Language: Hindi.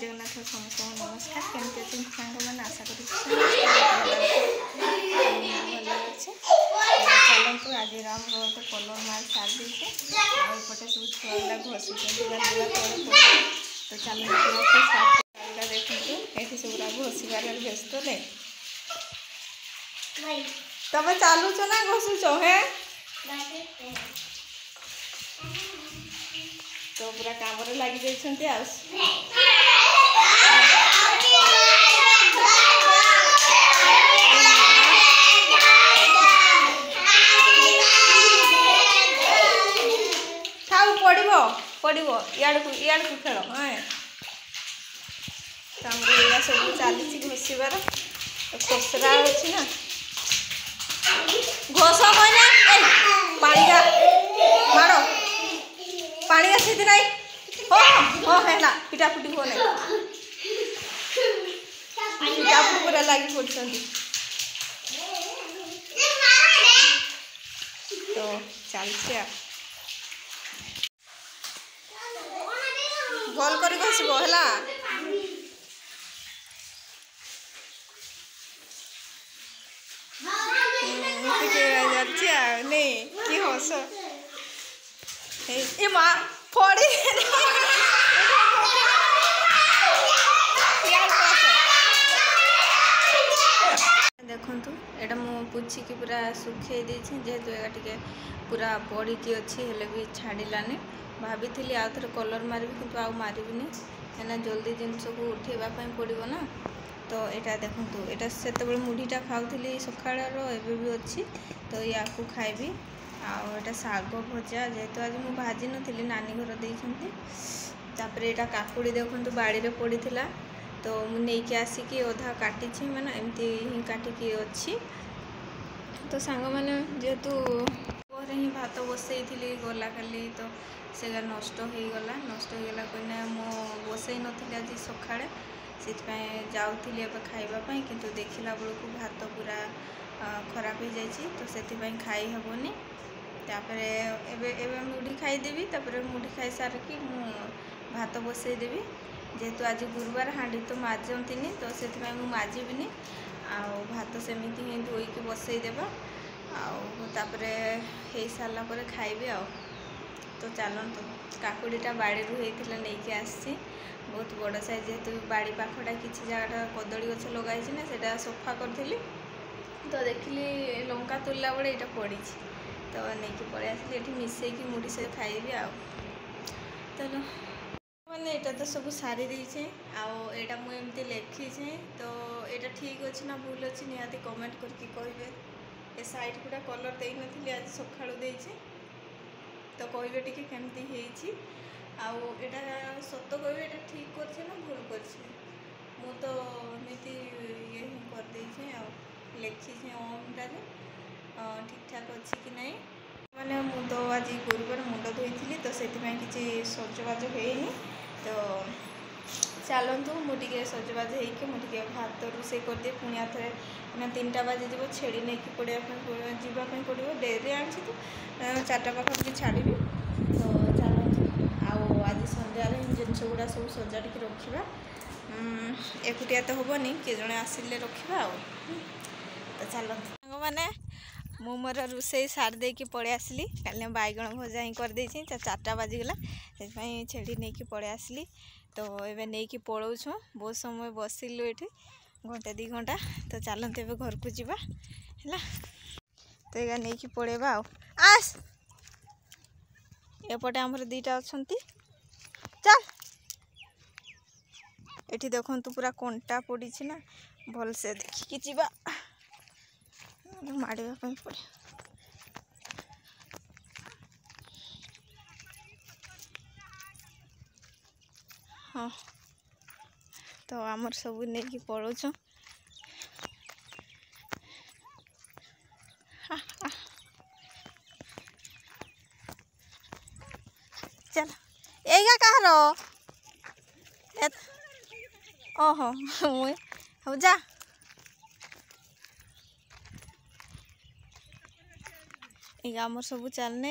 जगन्नाथ समस्त नमस्कार केमती अच्छे सांग मैंने आशा कर चलतु आज आम तो कलर मार सार देचे आउटे सब छुआ घसुँ तो चलता देखते ये सब घसबार व्यस्त ने तब चलुच ना घसुच हे तो पूरा काम लगी जाइए पड़ो इड़ को खेल हाँ तो यहाँ सब चली घोषार खसरा अच्छी ना घोष कहना पानी माड़ पानी आसी ना हाँ है पिटापुटी हो ना पिटापुटी पूरा लगी पड़ते तो चलते भल कर घसब है नहीं कि हस ए माँ पड़ी देखु एटा मु पुछी कि पूरा सुखे जेहेतु ये पूरा पड़ी अच्छी हेले भी छाड़लानी भाभी आउ थे कलर मारि कि आउ मारिनी है जल्दी जिनस को उठेबापी पड़ो ना तो यहाँ देखूँ यहाँ से मुढ़ीटा खाऊली सकाळ एवं भी अच्छी तो या खाइबी आटा शाग भजा जेहेतु आज मुझे भाजी नी नानी घर देपर यहाँ काकुड़ी देखूँ बाड़ी में पड़ी तो मुझे आसिकी अधा काटी मैंने एमती ही काटिकी अच्छी तो सांग मैंने जेहेतु ही भात बसई गला खाली तो से नष्ट हो गला कहना मो बसई नी आज सकाଳେ से जाऊँगी खावाई किंतु देखला बेलू भात पूरा खराब हो जाए तो से खाई हेनी एवं मुढ़ी खाईदेवी मुढ़ी खाई सारिकी भात बसईदेवी जेहेतु आज गुरुवार हाँडी तो माजती तो से माजिबिनी भात सेमती ही धोईकी बसईदेवा आपर हो सारा पर खाइबी तो चलतु काकुड़ीटा बाड़ी होता नहीं आसी बहुत बड़ साइज जेहेतु बाड़ी पाखटा किसी जगह कदली गछ लगाई ना से सफा करी तो देखिली लंका तुलला बेले यहाँ पड़ी तो नहीं पलि आसली ये मिसेकी मुढ़ी से खाइबी चलो मैंने यहाँ तो सब सारी देचे आटा मुझे लिखी तो यहाँ ठीक अच्छे ना भूल अच्छी निहाती कमेंट करके कहे ए साइड गुड़ा कलर दे नी आज सकाळु देचे तो कहे टी केमती आटा सत कह ये ठीक कर ना भूल कर तो एमती ये करदे लिखी ओमटा ठीक ठाक अच्छी कि नहीं मैंने मुझे तो आज गुरुवार मुंड धोई तो से किसी सजबाज होनी तो चलतु मुझे सजबाज होके भात रोसे करदिए पुणी थे 3टा बाजीज छेड़ी नहीं पड़ापी पड़ो डेरी आनी तो 4टा पाखी छाड़ी तो चलतु आज सन्ध्या जिनस गुड़ा सब सजाड़ी रखा एकुटिया तो हेनी किए जड़े आसिले रखा तो चलतु मैंने मु मोर रोसे सार देकी पड़े आसली कल बैगण भजा ही करदे 4टा बाजीगला से छेड़ी नहीं कि पड़े आसली तो ये नहीं पलाऊ बहुत समय बसिलु ये घंटे 2 घंटा तो चलते ए घर को जीवा है तो ये नहीं पड़ेबा आस एपटे आमर 2टा अच्छा चल ये देखु पूरा कंटा पड़ी ना भल से देखिकी जीवा माड़ापी पड़े हाँ तो आमर सब नहीं पलाऊ चल एगा कहार ओहो हो जा आमर सब चलने